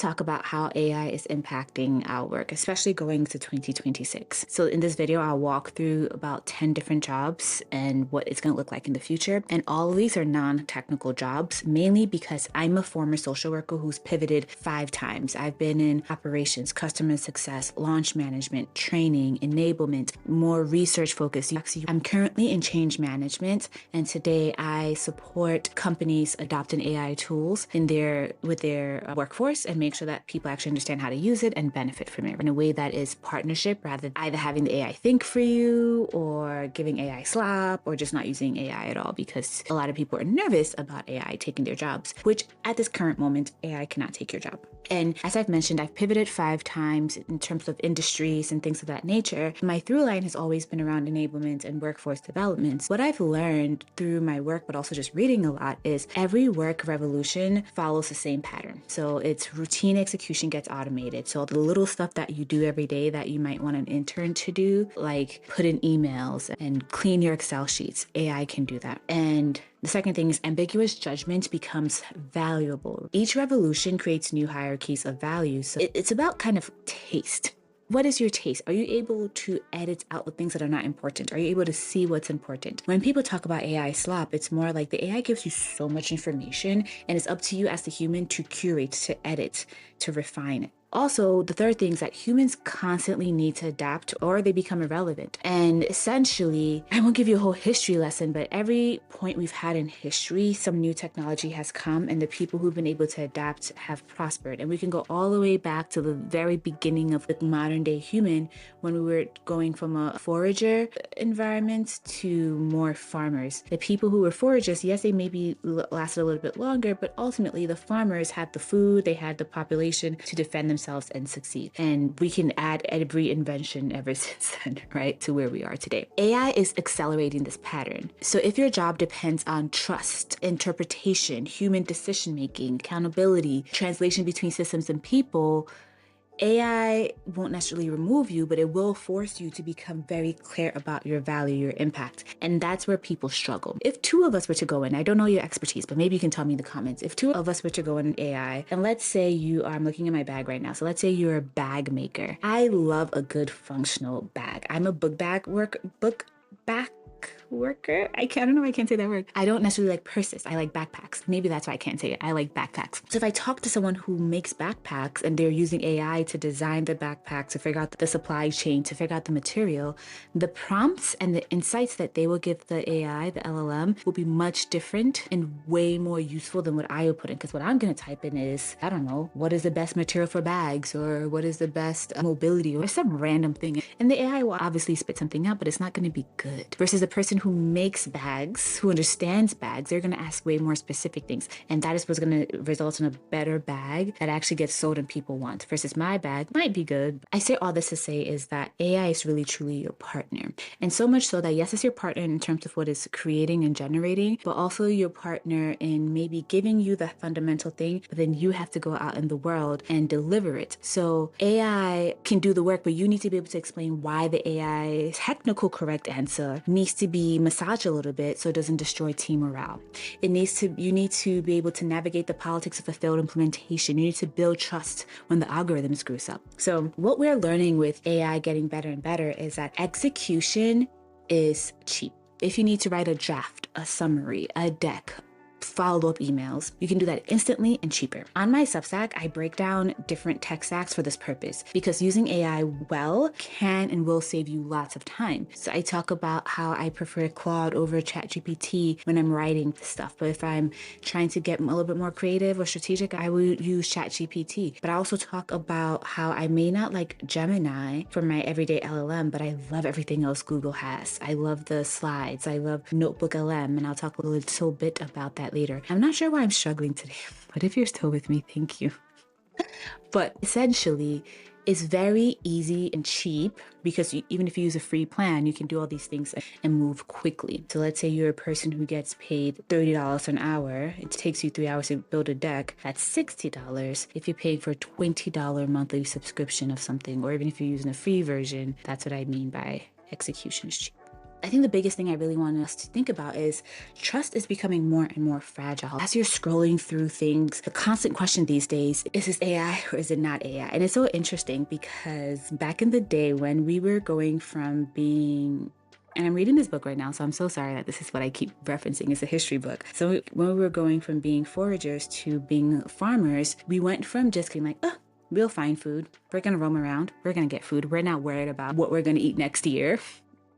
talk about how AI is impacting our work, especially going into 2026. So in this video, I'll walk through about 10 different jobs and what it's going to look like in the future. And all of these are non-technical jobs, mainly because I'm a former social worker who's pivoted 5 times. I've been in operations, customer success, launch management, training, enablement, more research focused. I'm currently in change management, and today I support companies adopting AI tools with their workforce and make sure that people actually understand how to use it and benefit from it in a way that is partnership rather than either having the AI think for you or giving AI slop or just not using AI at all, because a lot of people are nervous about AI taking their jobs, which at this current moment, AI cannot take your job. And as I've mentioned, I've pivoted 5 times in terms of industries and things of that nature. My through line has always been around enablement and workforce development. What I've learned through my work, but also just reading a lot, is every work revolution follows the same pattern. So it's routine execution gets automated. So the little stuff that you do every day that you might want an intern to do, like put in emails and clean your Excel sheets, AI can do that. And the second thing is ambiguous judgment becomes valuable. Each revolution creates new hierarchies of values. So it's about kind of taste. What is your taste? Are you able to edit out the things that are not important? Are you able to see what's important? When people talk about AI slop, it's more like the AI gives you so much information and it's up to you as the human to curate, to edit, to refine it. Also, the third thing is that humans constantly need to adapt or they become irrelevant. And essentially, I won't give you a whole history lesson, but every point we've had in history, some new technology has come and the people who've been able to adapt have prospered. And we can go all the way back to the very beginning of the modern day human when we were going from a forager environment to more farmers. The people who were foragers, yes, they maybe lasted a little bit longer, but ultimately the farmers had the food, they had the population to defend themselves and succeed. And we can add every invention ever since then, right, to where we are today. AI is accelerating this pattern. So if your job depends on trust, interpretation, human decision-making, accountability, translation between systems and people, AI won't necessarily remove you, but it will force you to become very clear about your value, your impact. And that's where people struggle. If 2 of us were to go in, I don't know your expertise, but maybe you can tell me in the comments. If 2 of us were to go in AI, and let's say I'm looking at my bag right now. So let's say you're a bag maker. I love a good functional bag. I'm a book bag worker. I don't know if I can't say that word. I don't necessarily like purses. I like backpacks. Maybe that's why I can't say it. I like backpacks. So if I talk to someone who makes backpacks and they're using AI to design the backpack, to figure out the supply chain, to figure out the material, the prompts and the insights that they will give the AI, the LLM, will be much different and way more useful than what I would put in. Because what I'm going to type in is, I don't know, what is the best material for bags, or what is the best mobility, or some random thing. And the AI will obviously spit something out, but it's not going to be good. Versus the person who makes bags, who understands bags, they're going to ask way more specific things. And that is what's going to result in a better bag that actually gets sold and people want. Versus my bag might be good. I say all this to say is that AI is really truly your partner. And so much so that yes, it's your partner in terms of what it's creating and generating, but also your partner in maybe giving you that fundamental thing, but then you have to go out in the world and deliver it. So AI can do the work, but you need to be able to explain why the AI's technical correct answer needs to be massaged a little bit so it doesn't destroy team morale. You need to be able to navigate the politics of a failed implementation. You need to build trust when the algorithm screws up. So what we're learning with AI getting better and better is that execution is cheap. If you need to write a draft, a summary, a deck, follow-up emails, you can do that instantly and cheaper. On my Substack, I break down different tech stacks for this purpose because using AI well can and will save you lots of time. So I talk about how I prefer Claude over ChatGPT when I'm writing stuff, but if I'm trying to get a little bit more creative or strategic, I will use ChatGPT. But I also talk about how I may not like Gemini for my everyday LLM, but I love everything else Google has. I love the slides. I love NotebookLM, and I'll talk a little bit about that later. I'm not sure why I'm struggling today, but if you're still with me, thank you. But essentially, it's very easy and cheap because even if you use a free plan, you can do all these things and move quickly. So let's say you're a person who gets paid $30 an hour. It takes you 3 hours to build a deck. That's $60. If you paid for a $20 monthly subscription of something, or even if you're using a free version, that's what I mean by execution is cheap. I think the biggest thing I really want us to think about is trust is becoming more and more fragile. As you're scrolling through things, the constant question these days, is this AI or is it not AI? And it's so interesting because back in the day when we were going from being, and I'm reading this book right now, so I'm so sorry that this is what I keep referencing. It's a history book. So when we were going from being foragers to being farmers, we went from just being like, oh, we'll find food. We're going to roam around. We're going to get food. We're not worried about what we're going to eat next year.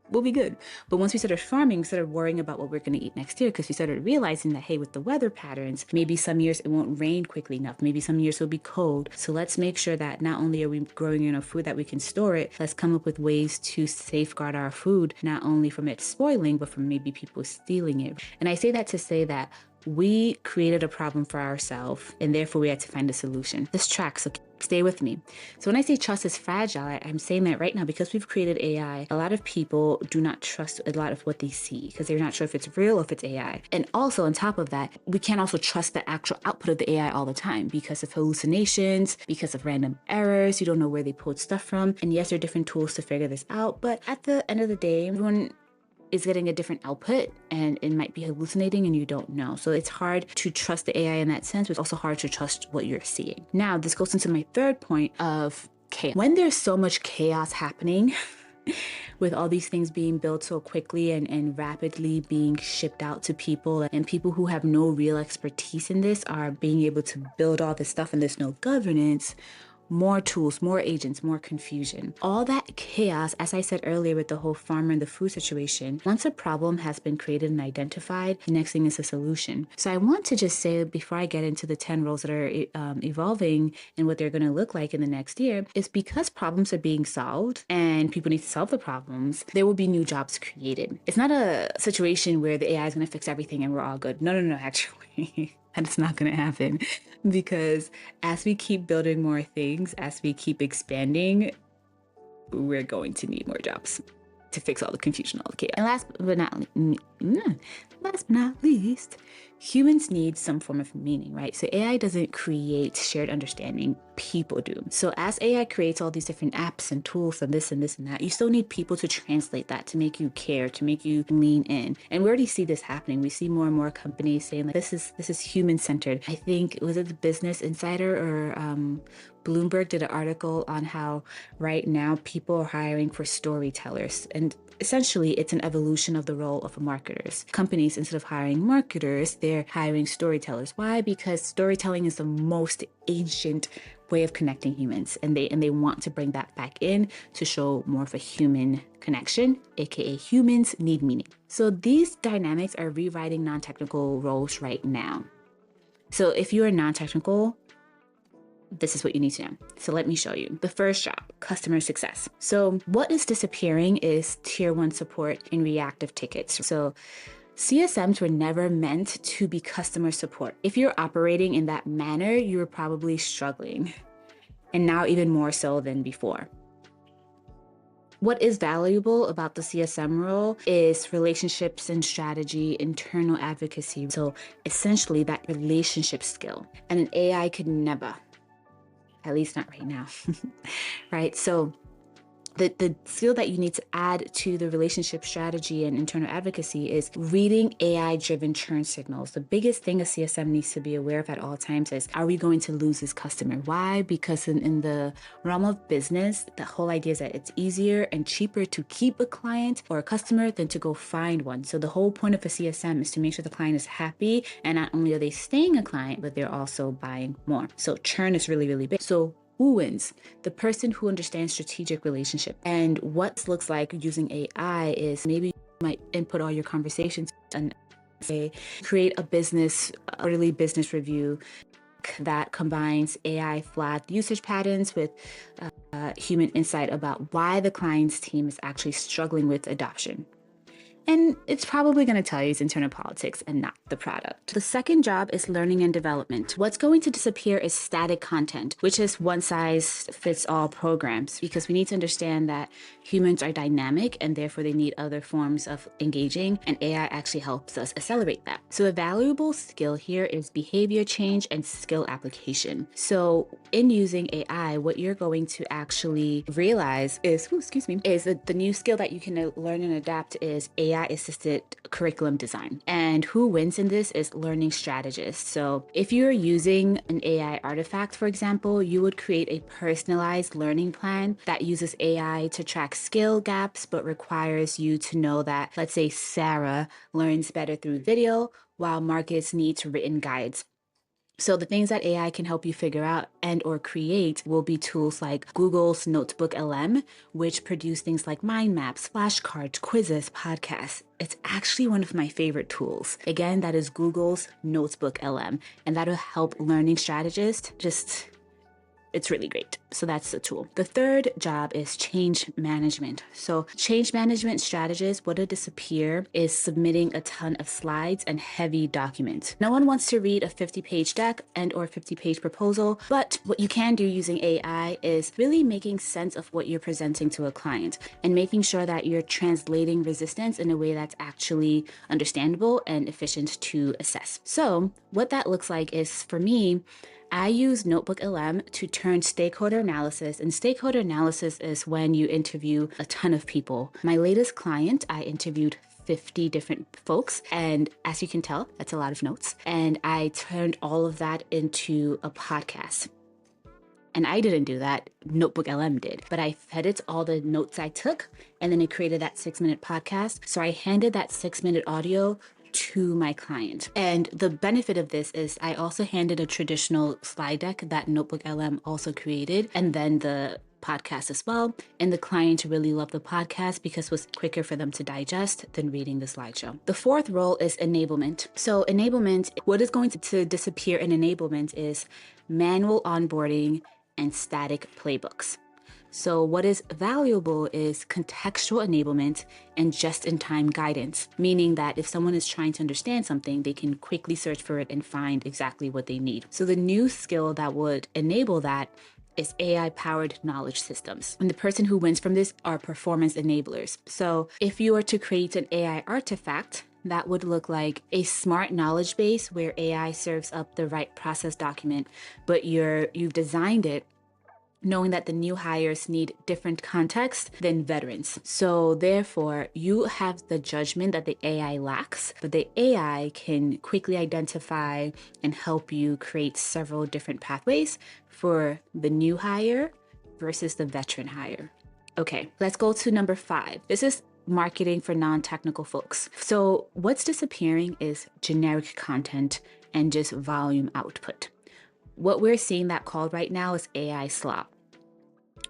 We'll be good. But once we started farming, we started worrying about what we're going to eat next year because we started realizing that, hey, with the weather patterns, maybe some years it won't rain quickly enough. Maybe some years it'll be cold. So let's make sure that not only are we growing enough food that we can store it, let's come up with ways to safeguard our food, not only from it spoiling, but from maybe people stealing it. And I say that to say that we created a problem for ourselves and therefore we had to find a solution. This track, so stay with me. So when I say trust is fragile, I'm saying that right now because we've created AI, a lot of people do not trust a lot of what they see because they're not sure if it's real or if it's AI. And also on top of that, we can't also trust the actual output of the AI all the time because of hallucinations, because of random errors. You don't know where they pulled stuff from. And yes, there are different tools to figure this out. But at the end of the day, everyone is getting a different output and it might be hallucinating and you don't know. So it's hard to trust the AI in that sense, but it's also hard to trust what you're seeing. Now, this goes into my third point of chaos. When there's so much chaos happening, with all these things being built so quickly and rapidly being shipped out to people, and people who have no real expertise in this are being able to build all this stuff and there's no governance, more tools, more agents, more confusion. All that chaos, as I said earlier with the whole farmer and the food situation, once a problem has been created and identified, the next thing is a solution. So I want to just say before I get into the 10 roles that are evolving and what they're going to look like in the next year, is because problems are being solved and people need to solve the problems, there will be new jobs created. It's not a situation where the AI is going to fix everything and we're all good. No, actually. That's not going to happen because as we keep building more things, as we keep expanding, we're going to need more jobs to fix all the confusion, all the chaos. And last but not least, humans need some form of meaning, right? So AI doesn't create shared understanding, people do. So as AI creates all these different apps and tools and this and this and that, you still need people to translate that, to make you care, to make you lean in. And we already see this happening. We see more and more companies saying like, this is human-centered. I think, was it the Business Insider or Bloomberg did an article on how right now people are hiring for storytellers. And essentially, it's an evolution of the role of marketers. Companies, instead of hiring marketers, they're hiring storytellers. Why? Because storytelling is the most ancient way of connecting humans, and they want to bring that back in to show more of a human connection, aka humans need meaning. So these dynamics are rewriting non-technical roles right now. So if you are non-technical, this is what you need to know. So let me show you. The first job, customer success. So what is disappearing is tier 1 support and reactive tickets. So CSMs were never meant to be customer support. If you're operating in that manner, you're probably struggling, and now even more so than before. What is valuable about the CSM role is relationships and strategy, internal advocacy. So essentially that relationship skill, and an AI could never, at least not right now, right? So the skill that you need to add to the relationship strategy and internal advocacy is reading AI-driven churn signals. The biggest thing a CSM needs to be aware of at all times is, are we going to lose this customer? Why? Because in the realm of business, the whole idea is that it's easier and cheaper to keep a client or a customer than to go find one. So the whole point of a CSM is to make sure the client is happy, and not only are they staying a client, but they're also buying more. So churn is really, really big. So who wins? The person who understands strategic relationship. And what this looks like using AI is maybe you might input all your conversations and say, create a quarterly business review that combines AI flagged usage patterns with human insight about why the client's team is actually struggling with adoption. And it's probably going to tell you it's internal politics and not the product. The second job is learning and development. What's going to disappear is static content, which is one size fits all programs, because we need to understand that humans are dynamic and therefore they need other forms of engaging, and AI actually helps us accelerate that. So the valuable skill here is behavior change and skill application. So in using AI, what you're going to actually realize is, is that the new skill that you can learn and adapt is AI assisted curriculum design. And who wins in this is learning strategists. So if you're using an AI artifact, for example, you would create a personalized learning plan that uses AI to track skill gaps, but requires you to know that, let's say, Sarah learns better through video, while Marcus needs written guides. So the things that AI can help you figure out and or create will be tools like Google's NotebookLM, which produce things like mind maps, flashcards, quizzes, podcasts. It's actually one of my favorite tools. Again, that is Google's NotebookLM, and that'll help learning strategists it's really great. So that's the tool. The third job is change management. So change management strategists, what will disappear is submitting a ton of slides and heavy documents. No one wants to read a 50-page deck and or 50-page proposal, but what you can do using AI is really making sense of what you're presenting to a client and making sure that you're translating resistance in a way that's actually understandable and efficient to assess. So what that looks like is, for me, I use NotebookLM to turn stakeholder analysis, and stakeholder analysis is when you interview a ton of people. My latest client, I interviewed 50 different folks, and as you can tell, that's a lot of notes, and I turned all of that into a podcast. And I didn't do that, NotebookLM did, but I fed it all the notes I took, and then it created that 6-minute podcast. So I handed that 6-minute audio to my client. And the benefit of this is I also handed a traditional slide deck that NotebookLM also created, and then the podcast as well. And the client really loved the podcast because it was quicker for them to digest than reading the slideshow. The fourth role is enablement. So enablement, what is going to disappear in enablement is manual onboarding and static playbooks. So what is valuable is contextual enablement and just-in-time guidance, meaning that if someone is trying to understand something, they can quickly search for it and find exactly what they need. So the new skill that would enable that is AI-powered knowledge systems. And the person who wins from this are performance enablers. So if you were to create an AI artifact, that would look like a smart knowledge base where AI serves up the right process document, but you've designed it knowing that the new hires need different context than veterans. So therefore, you have the judgment that the AI lacks, but the AI can quickly identify and help you create several different pathways for the new hire versus the veteran hire. Okay, let's go to number 5. This is marketing for non-technical folks. So what's disappearing is generic content and just volume output. What we're seeing that called right now is AI slop.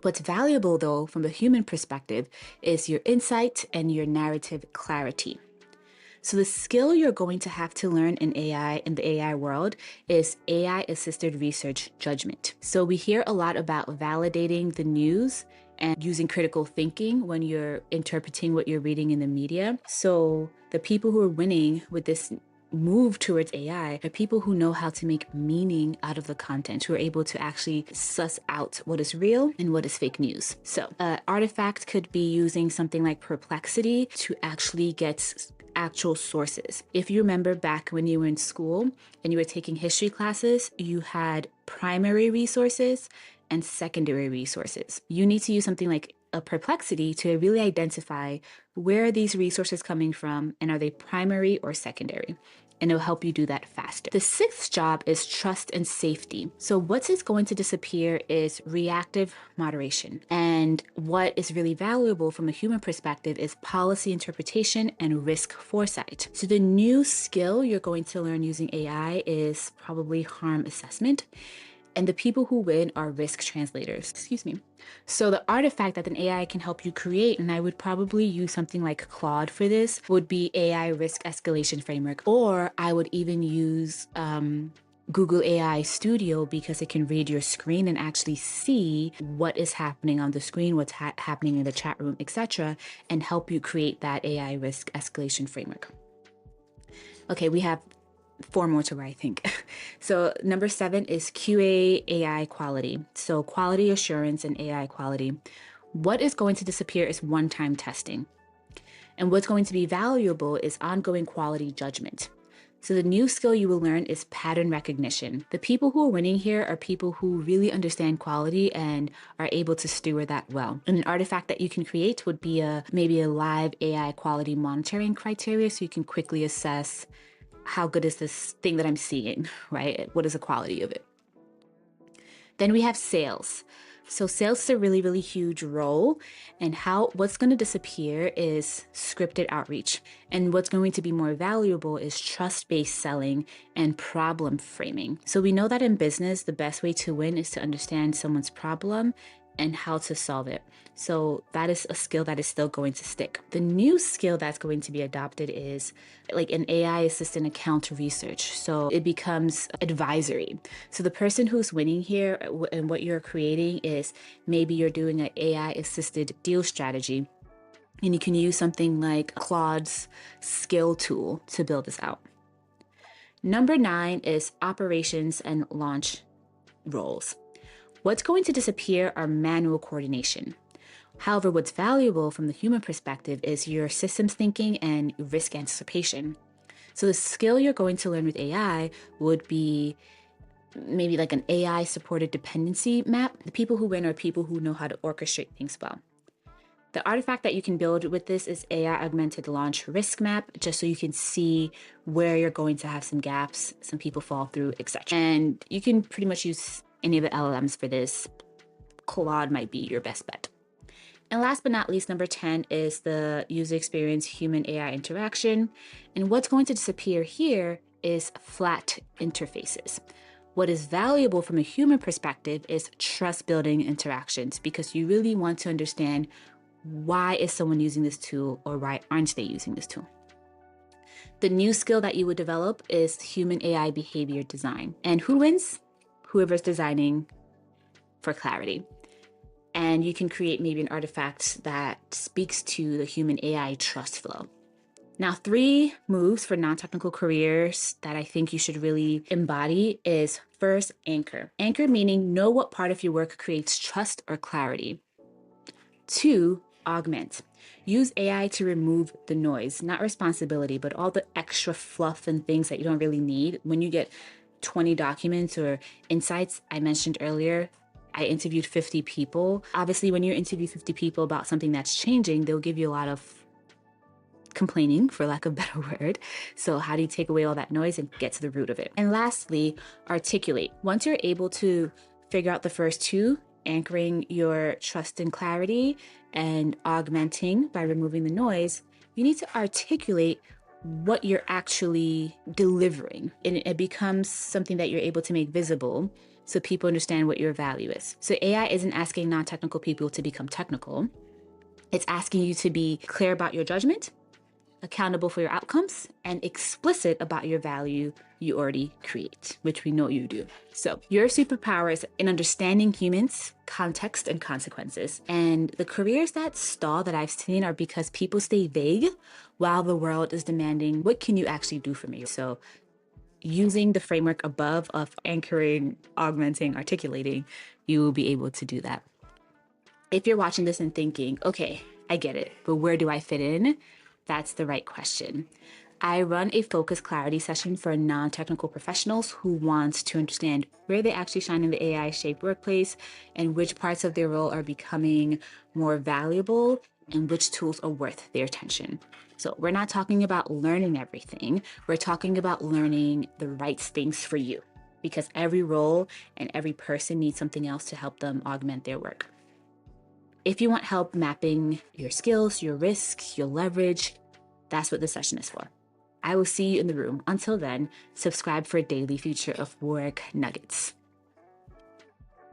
What's valuable, though, from the human perspective, is your insight and your narrative clarity. So the skill you're going to have to learn in the AI world is AI-assisted research judgment. So we hear a lot about validating the news and using critical thinking when you're interpreting what you're reading in the media. So the people who are winning with this move towards AI are people who know how to make meaning out of the content, who are able to actually suss out what is real and what is fake news. So artifact could be using something like Perplexity to actually get actual sources. If you remember back when you were in school and you were taking history classes, you had primary resources and secondary resources. You need to use something like a Perplexity to really identify where are these resources coming from and are they primary or secondary? And it'll help you do that faster. The 6th job is trust and safety. So what is going to disappear is reactive moderation. And what is really valuable from a human perspective is policy interpretation and risk foresight. So the new skill you're going to learn using AI is probably harm assessment. And the people who win are risk translators. So the artifact that an AI can help you create, and I would probably use something like Claude for this, would be AI risk escalation framework. Or I would even use Google AI Studio because it can read your screen and actually see what is happening on the screen, what's happening in the chat room, etc., and help you create that AI risk escalation framework. Okay, we have 4 more to write, I think. So number 7 is QA AI quality. So quality assurance and AI quality. What is going to disappear is one-time testing. And what's going to be valuable is ongoing quality judgment. So the new skill you will learn is pattern recognition. The people who are winning here are people who really understand quality and are able to steward that well. And an artifact that you can create would be maybe a live AI quality monitoring criteria, so you can quickly assess how good is this thing that I'm seeing, right? What is the quality of it? Then we have sales. So sales is a really, really huge role, and what's going to disappear is scripted outreach. And what's going to be more valuable is trust-based selling and problem framing. So we know that in business, the best way to win is to understand someone's problem and how to solve it. So that is a skill that is still going to stick. The new skill that's going to be adopted is like an AI assistant account research. So it becomes advisory. So the person who's winning here and what you're creating is maybe you're doing an AI assisted deal strategy, and you can use something like Claude's skill tool to build this out. Number 9 is operations and launch roles. What's going to disappear are manual coordination. However, what's valuable from the human perspective is your systems thinking and risk anticipation. So the skill you're going to learn with AI would be maybe like an AI supported dependency map. The people who win are people who know how to orchestrate things well. The artifact that you can build with this is AI augmented launch risk map, just so you can see where you're going to have some gaps, some people fall through, etc. And you can pretty much use any of the LLMs for this. Claude might be your best bet. And last but not least, number 10 is the user experience human AI interaction. And what's going to disappear here is flat interfaces. What is valuable from a human perspective is trust building interactions, because you really want to understand why is someone using this tool or why aren't they using this tool. The new skill that you would develop is human AI behavior design. And who wins? Whoever's designing for clarity. And you can create maybe an artifact that speaks to the human AI trust flow. Now, 3 moves for non-technical careers that I think you should really embody is first, anchor. Anchor meaning know what part of your work creates trust or clarity. 2, augment. Use AI to remove the noise, not responsibility, but all the extra fluff and things that you don't really need. When you get 20 documents or insights, I mentioned earlier, I interviewed 50 people. Obviously, when you interview 50 people about something that's changing, they'll give you a lot of complaining, for lack of a better word. So how do you take away all that noise and get to the root of it? And lastly, articulate. Once you're able to figure out the first 2, anchoring your trust and clarity and augmenting by removing the noise, you need to articulate what you're actually delivering. And it becomes something that you're able to make visible so people understand what your value is. So AI isn't asking non-technical people to become technical. It's asking you to be clear about your judgment, accountable for your outcomes, and explicit about your value you already create, which we know you do. So your superpower is in understanding humans, context, and consequences. And the careers that stall that I've seen are because people stay vague while the world is demanding, what can you actually do for me? So using the framework above of anchoring, augmenting, articulating, you will be able to do that. If you're watching this and thinking, okay, I get it, but where do I fit in? That's the right question. I run a focus clarity session for non-technical professionals who want to understand where they actually shine in the AI-shaped workplace and which parts of their role are becoming more valuable and which tools are worth their attention. So we're not talking about learning everything. We're talking about learning the right things for you, because every role and every person needs something else to help them augment their work. If you want help mapping your skills, your risks, your leverage, that's what this session is for. I will see you in the room. Until then, subscribe for a daily feature of work nuggets.